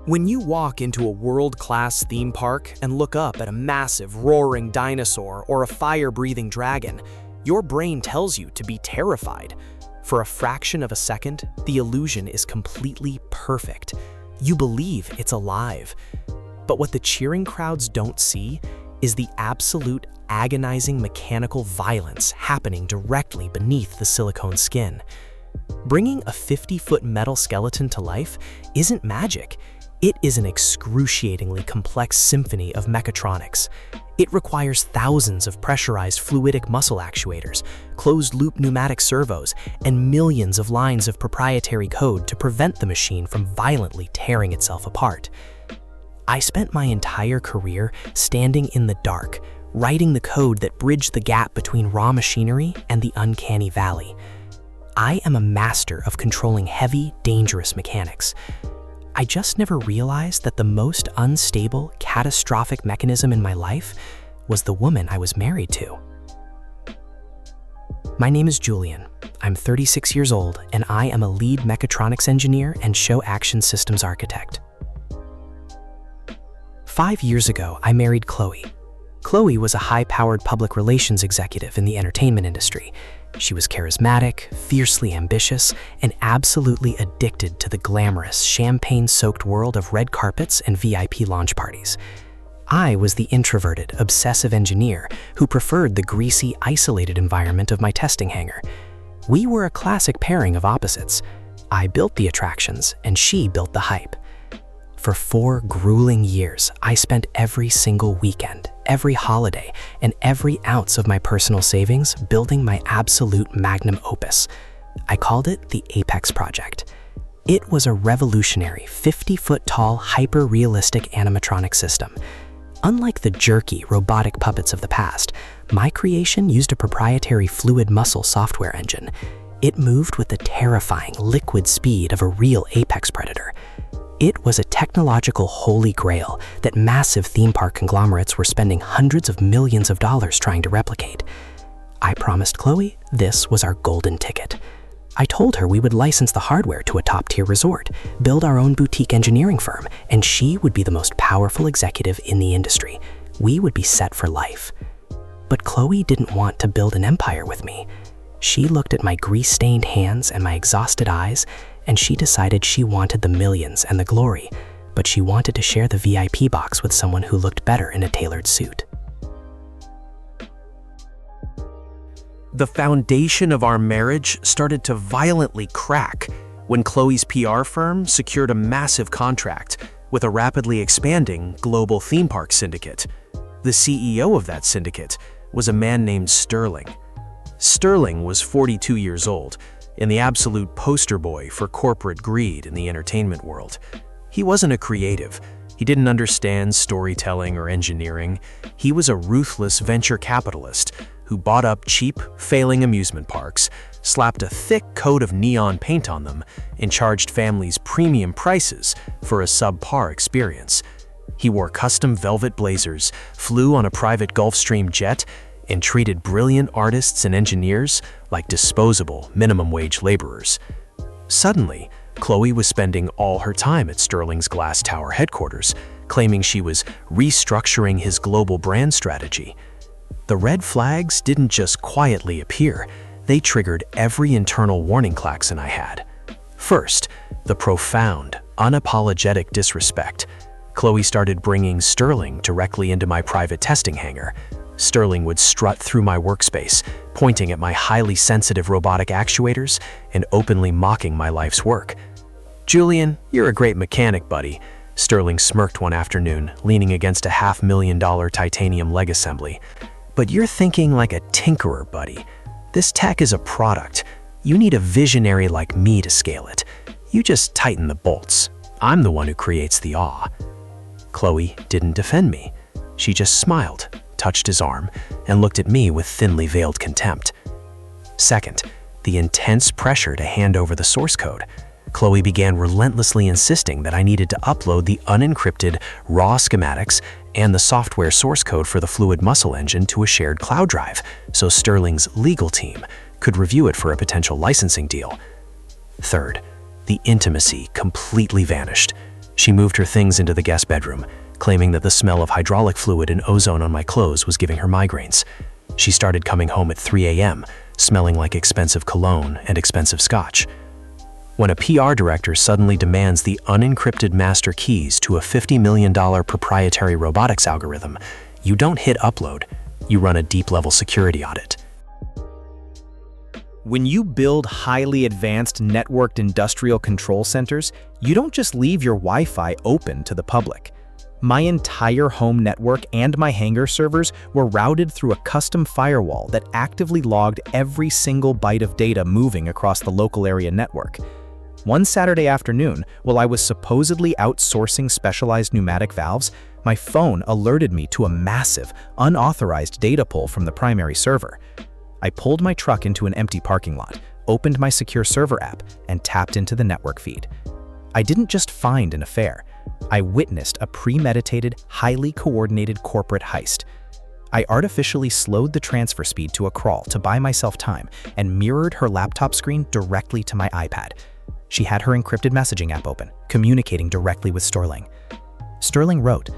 When you walk into a world-class theme park and look up at a massive roaring dinosaur or a fire-breathing dragon, your brain tells you to be terrified. For a fraction of a second, the illusion is completely perfect. You believe it's alive. But what the cheering crowds don't see is the absolute agonizing mechanical violence happening directly beneath the silicone skin. Bringing a 50-foot metal skeleton to life isn't magic. It is an excruciatingly complex symphony of mechatronics. It requires thousands of pressurized fluidic muscle actuators, closed-loop pneumatic servos, and millions of lines of proprietary code to prevent the machine from violently tearing itself apart. I spent my entire career standing in the dark, writing the code that bridged the gap between raw machinery and the uncanny valley. I am a master of controlling heavy, dangerous mechanics. I just never realized that the most unstable, catastrophic mechanism in my life was the woman I was married to. My name is Julian. I'm 36 years old, and I am a lead mechatronics engineer and show action systems architect. 5 years ago, I married Chloe. Chloe was a high-powered public relations executive in the entertainment industry. She was charismatic, fiercely ambitious, and absolutely addicted to the glamorous, champagne-soaked world of red carpets and VIP launch parties. I was the introverted, obsessive engineer who preferred the greasy, isolated environment of my testing hangar. We were a classic pairing of opposites. I built the attractions, and she built the hype. For 4 grueling years, I spent every single weekend, every holiday, and every ounce of my personal savings building my absolute magnum opus. I called it the Apex Project. It was a revolutionary 50-foot-tall, hyper-realistic animatronic system. Unlike the jerky, robotic puppets of the past, my creation used a proprietary fluid muscle software engine. It moved with the terrifying liquid speed of a real apex predator. It was a technological holy grail that massive theme park conglomerates were spending hundreds of millions of dollars trying to replicate. I promised Chloe this was our golden ticket. I told her we would license the hardware to a top-tier resort, build our own boutique engineering firm, and she would be the most powerful executive in the industry. We would be set for life. But Chloe didn't want to build an empire with me. She looked at my grease-stained hands and my exhausted eyes, and she decided she wanted the millions and the glory, but she wanted to share the VIP box with someone who looked better in a tailored suit. The foundation of our marriage started to violently crack when Chloe's PR firm secured a massive contract with a rapidly expanding global theme park syndicate. The CEO of that syndicate was a man named Sterling. Sterling was 42 years old and the absolute poster boy for corporate greed in the entertainment world. He wasn't a creative. He didn't understand storytelling or engineering. He was a ruthless venture capitalist who bought up cheap, failing amusement parks, slapped a thick coat of neon paint on them, and charged families premium prices for a subpar experience. He wore custom velvet blazers, flew on a private Gulfstream jet, and treated brilliant artists and engineers like disposable, minimum-wage laborers. Suddenly, Chloe was spending all her time at Sterling's Glass Tower headquarters, claiming she was restructuring his global brand strategy. The red flags didn't just quietly appear, they triggered every internal warning klaxon I had. First, the profound, unapologetic disrespect. Chloe started bringing Sterling directly into my private testing hangar. Sterling would strut through my workspace, pointing at my highly sensitive robotic actuators and openly mocking my life's work. "Julian, you're a great mechanic, buddy," Sterling smirked one afternoon, leaning against a $500,000 titanium leg assembly. "But you're thinking like a tinkerer, buddy. This tech is a product. You need a visionary like me to scale it. You just tighten the bolts. I'm the one who creates the awe." Chloe didn't defend me. She just smiled, touched his arm, and looked at me with thinly veiled contempt. Second, the intense pressure to hand over the source code. Chloe began relentlessly insisting that I needed to upload the unencrypted raw schematics and the software source code for the fluid muscle engine to a shared cloud drive so Sterling's legal team could review it for a potential licensing deal. Third, the intimacy completely vanished. She moved her things into the guest bedroom, claiming that the smell of hydraulic fluid and ozone on my clothes was giving her migraines. She started coming home at 3 a.m., smelling like expensive cologne and expensive scotch. When a PR director suddenly demands the unencrypted master keys to a $50 million proprietary robotics algorithm, you don't hit upload, you run a deep-level security audit. When you build highly advanced networked industrial control centers, you don't just leave your Wi-Fi open to the public. My entire home network and my hangar servers were routed through a custom firewall that actively logged every single byte of data moving across the local area network. One Saturday afternoon, while I was supposedly outsourcing specialized pneumatic valves, my phone alerted me to a massive, unauthorized data pull from the primary server. I pulled my truck into an empty parking lot, opened my secure server app, and tapped into the network feed. I didn't just find an affair. I witnessed a premeditated, highly coordinated corporate heist. I artificially slowed the transfer speed to a crawl to buy myself time and mirrored her laptop screen directly to my iPad. She had her encrypted messaging app open, communicating directly with Sterling. Sterling wrote,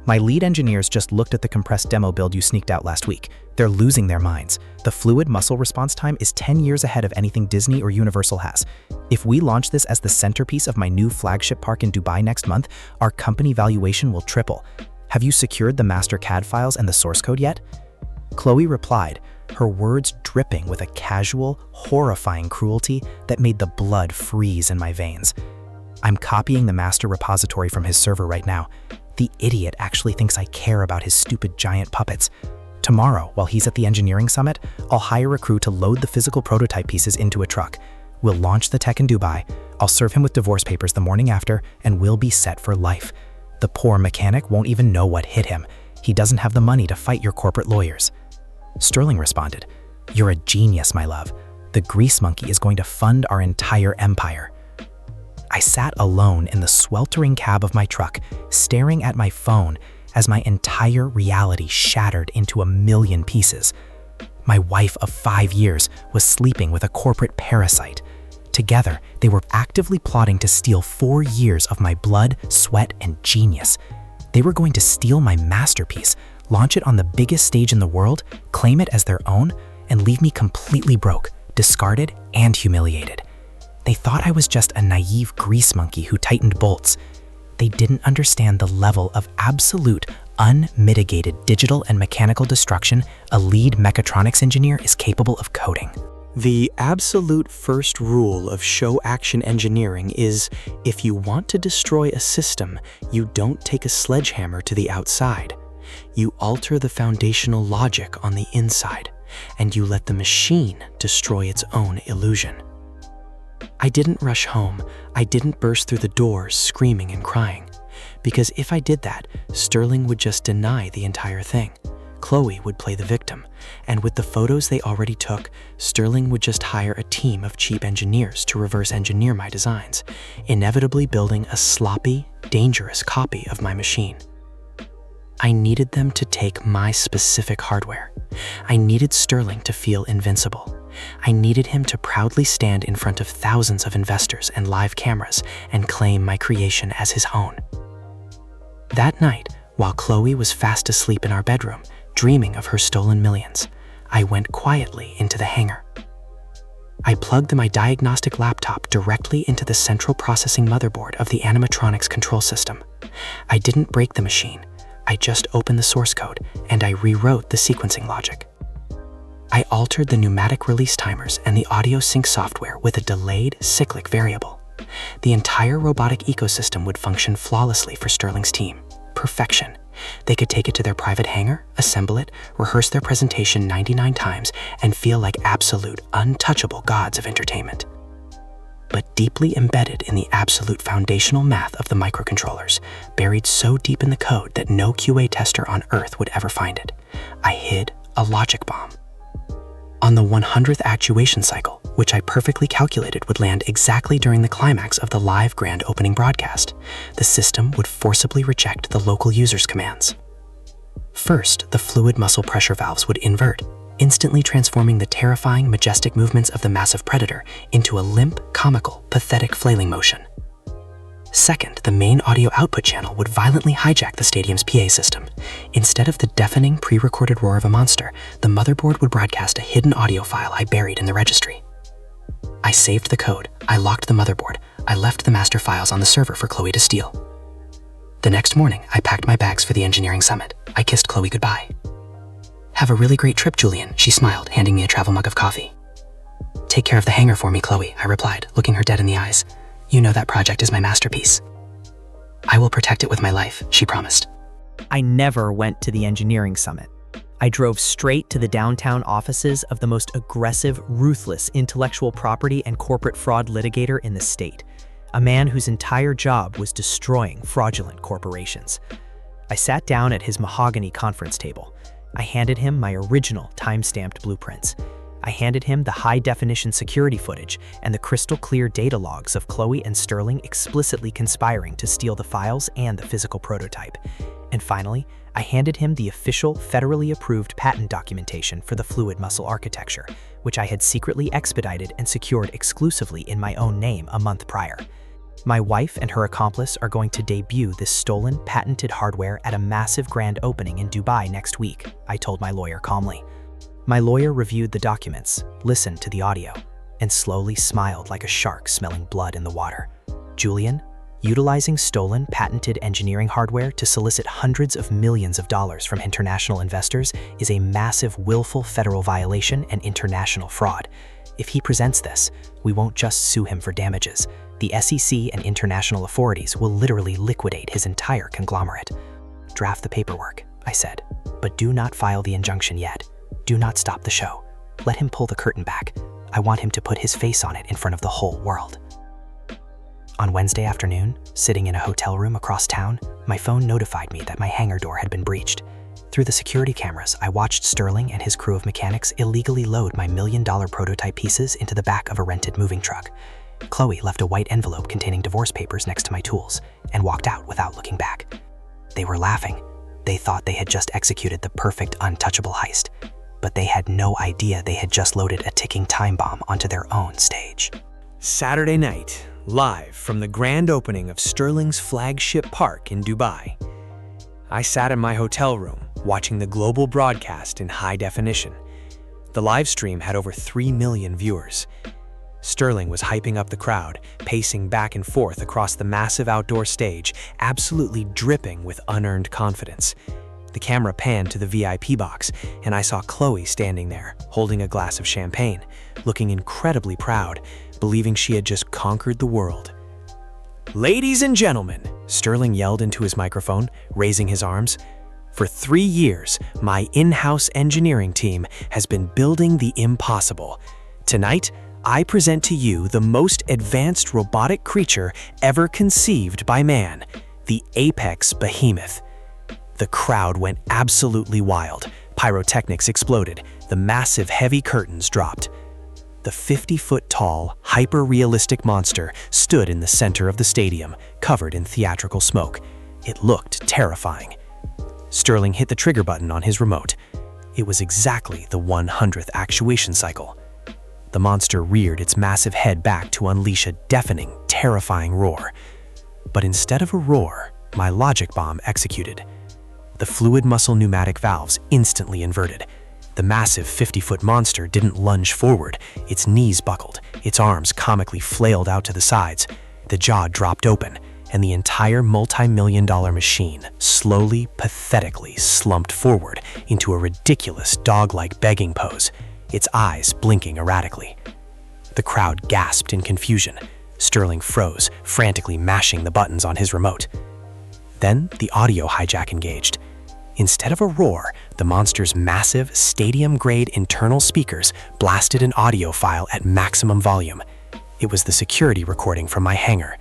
"My lead engineers just looked at the compressed demo build you sneaked out last week. They're losing their minds. The fluid muscle response time is 10 years ahead of anything Disney or Universal has. If we launch this as the centerpiece of my new flagship park in Dubai next month, our company valuation will triple. Have you secured the master CAD files and the source code yet?" Chloe replied, her words dripping with a casual, horrifying cruelty that made the blood freeze in my veins. "I'm copying the master repository from his server right now. The idiot actually thinks I care about his stupid giant puppets. Tomorrow, while he's at the engineering summit, I'll hire a crew to load the physical prototype pieces into a truck. We'll launch the tech in Dubai. I'll serve him with divorce papers the morning after, and we'll be set for life. The poor mechanic won't even know what hit him. He doesn't have the money to fight your corporate lawyers." Sterling responded, "You're a genius, my love. The grease monkey is going to fund our entire empire." I sat alone in the sweltering cab of my truck, staring at my phone as my entire reality shattered into a million pieces. My wife of 5 years was sleeping with a corporate parasite. Together, they were actively plotting to steal 4 years of my blood, sweat, and genius. They were going to steal my masterpiece, launch it on the biggest stage in the world, claim it as their own, and leave me completely broke, discarded, and humiliated. They thought I was just a naive grease monkey who tightened bolts. They didn't understand the level of absolute, unmitigated digital and mechanical destruction a lead mechatronics engineer is capable of coding. The absolute first rule of show action engineering is, if you want to destroy a system, you don't take a sledgehammer to the outside. You alter the foundational logic on the inside, and you let the machine destroy its own illusion. I didn't rush home. I didn't burst through the doors screaming and crying. Because if I did that, Sterling would just deny the entire thing. Chloe would play the victim, and with the photos they already took, Sterling would just hire a team of cheap engineers to reverse engineer my designs, inevitably building a sloppy, dangerous copy of my machine. I needed them to take my specific hardware. I needed Sterling to feel invincible. I needed him to proudly stand in front of thousands of investors and live cameras and claim my creation as his own. That night, while Chloe was fast asleep in our bedroom, dreaming of her stolen millions, I went quietly into the hangar. I plugged my diagnostic laptop directly into the central processing motherboard of the animatronics control system. I didn't break the machine. I just opened the source code and I rewrote the sequencing logic. I altered the pneumatic release timers and the audio sync software with a delayed cyclic variable. The entire robotic ecosystem would function flawlessly for Sterling's team. Perfection. They could take it to their private hangar, assemble it, rehearse their presentation 99 times, and feel like absolute, untouchable gods of entertainment. But deeply embedded in the absolute foundational math of the microcontrollers, buried so deep in the code that no QA tester on Earth would ever find it, I hid a logic bomb. On the 100th actuation cycle, which I perfectly calculated would land exactly during the climax of the live grand opening broadcast, the system would forcibly reject the local user's commands. First, the fluid muscle pressure valves would invert, instantly transforming the terrifying, majestic movements of the massive predator into a limp, comical, pathetic flailing motion. Second, the main audio output channel would violently hijack the stadium's PA system. Instead of the deafening, pre-recorded roar of a monster, the motherboard would broadcast a hidden audio file I buried in the registry. I saved the code, I locked the motherboard, I left the master files on the server for Chloe to steal. The next morning, I packed my bags for the engineering summit. I kissed Chloe goodbye. "Have a really great trip, Julian," she smiled, handing me a travel mug of coffee. "Take care of the hangar for me, Chloe," I replied, looking her dead in the eyes. "You know that project is my masterpiece." "I will protect it with my life," she promised. I never went to the engineering summit. I drove straight to the downtown offices of the most aggressive, ruthless intellectual property and corporate fraud litigator in the state, a man whose entire job was destroying fraudulent corporations. I sat down at his mahogany conference table. I handed him my original time-stamped blueprints. I handed him the high-definition security footage and the crystal-clear data logs of Chloe and Sterling explicitly conspiring to steal the files and the physical prototype. And finally, I handed him the official, federally approved patent documentation for the fluid muscle architecture, which I had secretly expedited and secured exclusively in my own name a month prior. My wife and her accomplice are going to debut this stolen, patented hardware at a massive grand opening in Dubai next week, I told my lawyer calmly. My lawyer reviewed the documents, listened to the audio, and slowly smiled like a shark smelling blood in the water. "Julian, utilizing stolen, patented engineering hardware to solicit hundreds of millions of dollars from international investors is a massive, willful federal violation and international fraud. If he presents this, we won't just sue him for damages. The SEC and international authorities will literally liquidate his entire conglomerate." "Draft the paperwork," I said, "but do not file the injunction yet. Do not stop the show. Let him pull the curtain back. I want him to put his face on it in front of the whole world." On Wednesday afternoon, sitting in a hotel room across town, my phone notified me that my hangar door had been breached. Through the security cameras, I watched Sterling and his crew of mechanics illegally load my $1 million prototype pieces into the back of a rented moving truck. Chloe left a white envelope containing divorce papers next to my tools and walked out without looking back. They were laughing. They thought they had just executed the perfect untouchable heist, but they had no idea they had just loaded a ticking time bomb onto their own stage. Saturday night, live from the grand opening of Sterling's flagship park in Dubai. I sat in my hotel room, watching the global broadcast in high definition. The live stream had over 3 million viewers. Sterling was hyping up the crowd, pacing back and forth across the massive outdoor stage, absolutely dripping with unearned confidence. The camera panned to the VIP box, and I saw Chloe standing there, holding a glass of champagne, looking incredibly proud, believing she had just conquered the world. "Ladies and gentlemen," Sterling yelled into his microphone, raising his arms. "For 3 years, my in-house engineering team has been building the impossible. Tonight, I present to you the most advanced robotic creature ever conceived by man, the apex behemoth." The crowd went absolutely wild. Pyrotechnics exploded. The massive heavy curtains dropped. The 50-foot-tall, hyper-realistic monster stood in the center of the stadium, covered in theatrical smoke. It looked terrifying. Sterling hit the trigger button on his remote. It was exactly the 100th actuation cycle. The monster reared its massive head back to unleash a deafening, terrifying roar. But instead of a roar, my logic bomb executed. The fluid muscle pneumatic valves instantly inverted. The massive 50-foot monster didn't lunge forward. Its knees buckled, its arms comically flailed out to the sides. The jaw dropped open, and the entire multi-million-dollar machine slowly, pathetically slumped forward into a ridiculous dog-like begging pose, its eyes blinking erratically. The crowd gasped in confusion. Sterling froze, frantically mashing the buttons on his remote. Then the audio hijack engaged. Instead of a roar, the monster's massive, stadium-grade internal speakers blasted an audio file at maximum volume. It was the security recording from my hangar.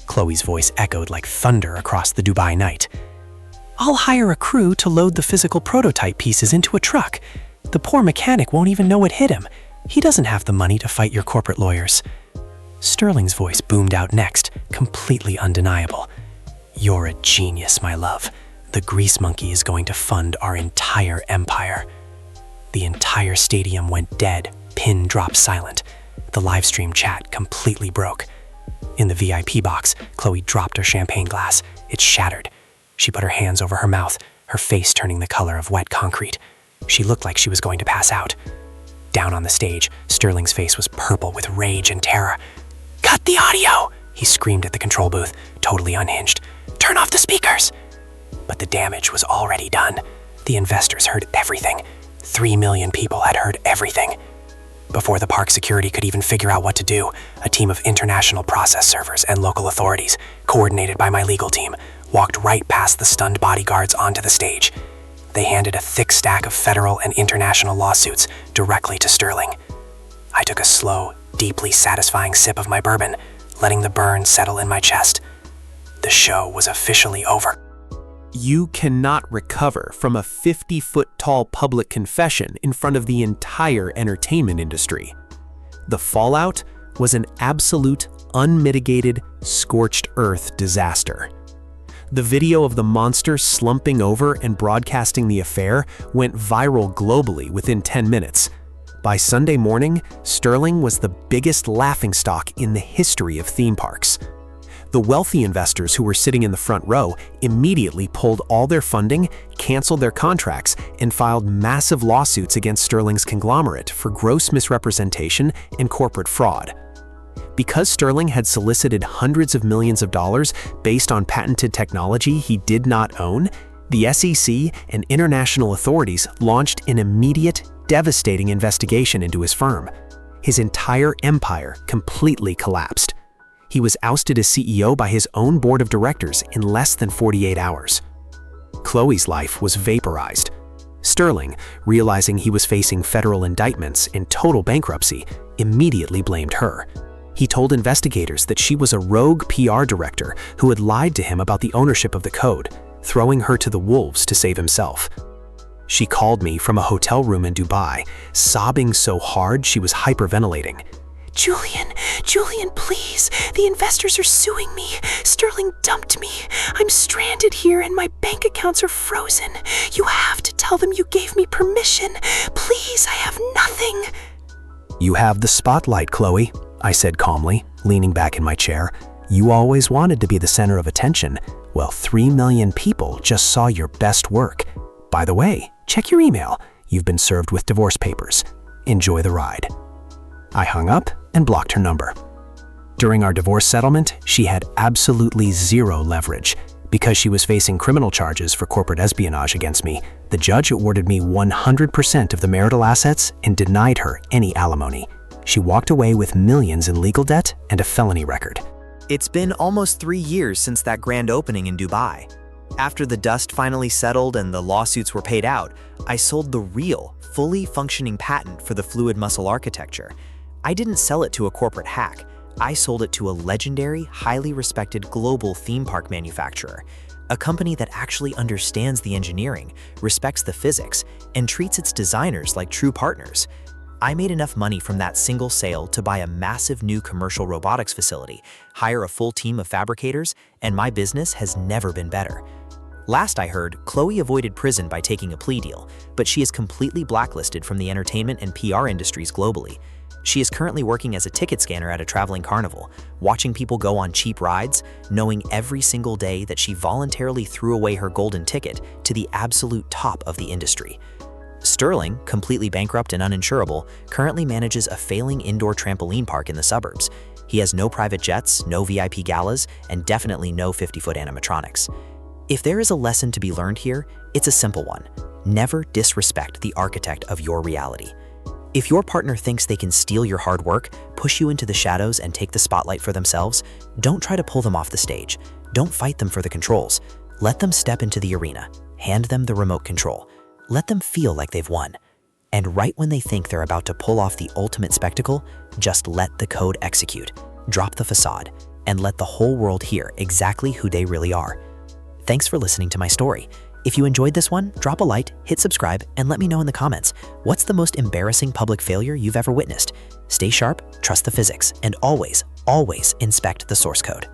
Chloe's voice echoed like thunder across the Dubai night. "I'll hire a crew to load the physical prototype pieces into a truck. The poor mechanic won't even know what hit him. He doesn't have the money to fight your corporate lawyers." Sterling's voice boomed out next, completely undeniable. "You're a genius, my love. The grease monkey is going to fund our entire empire." The entire stadium went dead, pin drop silent. The live stream chat completely broke. In the VIP box, Chloe dropped her champagne glass. It shattered. She put her hands over her mouth, her face turning the color of wet concrete. She looked like she was going to pass out. Down on the stage, Sterling's face was purple with rage and terror. "Cut the audio!" he screamed at the control booth, totally unhinged. "Turn off the speakers!" But the damage was already done. The investors heard everything. 3 million people had heard everything. Before the park security could even figure out what to do, a team of international process servers and local authorities, coordinated by my legal team, walked right past the stunned bodyguards onto the stage. They handed a thick stack of federal and international lawsuits directly to Sterling. I took a slow, deeply satisfying sip of my bourbon, letting the burn settle in my chest. The show was officially over. You cannot recover from a 50-foot-tall public confession in front of the entire entertainment industry. The fallout was an absolute, unmitigated, scorched earth disaster. The video of the monster slumping over and broadcasting the affair went viral globally within 10 minutes. By Sunday morning, Sterling was the biggest laughingstock in the history of theme parks. The wealthy investors who were sitting in the front row immediately pulled all their funding, canceled their contracts, and filed massive lawsuits against Sterling's conglomerate for gross misrepresentation and corporate fraud. Because Sterling had solicited hundreds of millions of dollars based on patented technology he did not own, the SEC and international authorities launched an immediate, devastating investigation into his firm. His entire empire completely collapsed. He was ousted as CEO by his own board of directors in less than 48 hours. Chloe's life was vaporized. Sterling, realizing he was facing federal indictments and total bankruptcy, immediately blamed her. He told investigators that she was a rogue PR director who had lied to him about the ownership of the code, throwing her to the wolves to save himself. She called me from a hotel room in Dubai, sobbing so hard she was hyperventilating. Julian, please. The investors are suing me. Sterling dumped me. I'm stranded here and my bank accounts are frozen. You have to tell them you gave me permission. Please, I have nothing." "You have the spotlight, Chloe," I said calmly, leaning back in my chair. "You always wanted to be the center of attention. Well, 3 million people just saw your best work. By the way, check your email. You've been served with divorce papers. Enjoy the ride." I hung up and blocked her number. During our divorce settlement, she had absolutely zero leverage. Because she was facing criminal charges for corporate espionage against me, the judge awarded me 100% of the marital assets and denied her any alimony. She walked away with millions in legal debt and a felony record. It's been almost 3 years since that grand opening in Dubai. After the dust finally settled and the lawsuits were paid out, I sold the real, fully functioning patent for the fluid muscle architecture. I didn't sell it to a corporate hack. I sold it to a legendary, highly respected global theme park manufacturer, a company that actually understands the engineering, respects the physics, and treats its designers like true partners. I made enough money from that single sale to buy a massive new commercial robotics facility, hire a full team of fabricators, and my business has never been better. Last I heard, Chloe avoided prison by taking a plea deal, but she is completely blacklisted from the entertainment and PR industries globally. She is currently working as a ticket scanner at a traveling carnival, watching people go on cheap rides, knowing every single day that she voluntarily threw away her golden ticket to the absolute top of the industry. Sterling, completely bankrupt and uninsurable, currently manages a failing indoor trampoline park in the suburbs. He has no private jets, no VIP galas, and definitely no 50-foot animatronics. If there is a lesson to be learned here, it's a simple one. Never disrespect the architect of your reality. If your partner thinks they can steal your hard work, push you into the shadows, and take the spotlight for themselves, don't try to pull them off the stage. Don't fight them for the controls. Let them step into the arena. Hand them the remote control. Let them feel like they've won. And right when they think they're about to pull off the ultimate spectacle, just let the code execute. Drop the facade, and let the whole world hear exactly who they really are. Thanks for listening to my story. If you enjoyed this one, drop a like, hit subscribe, and let me know in the comments, what's the most embarrassing public failure you've ever witnessed? Stay sharp, trust the physics, and always, always inspect the source code.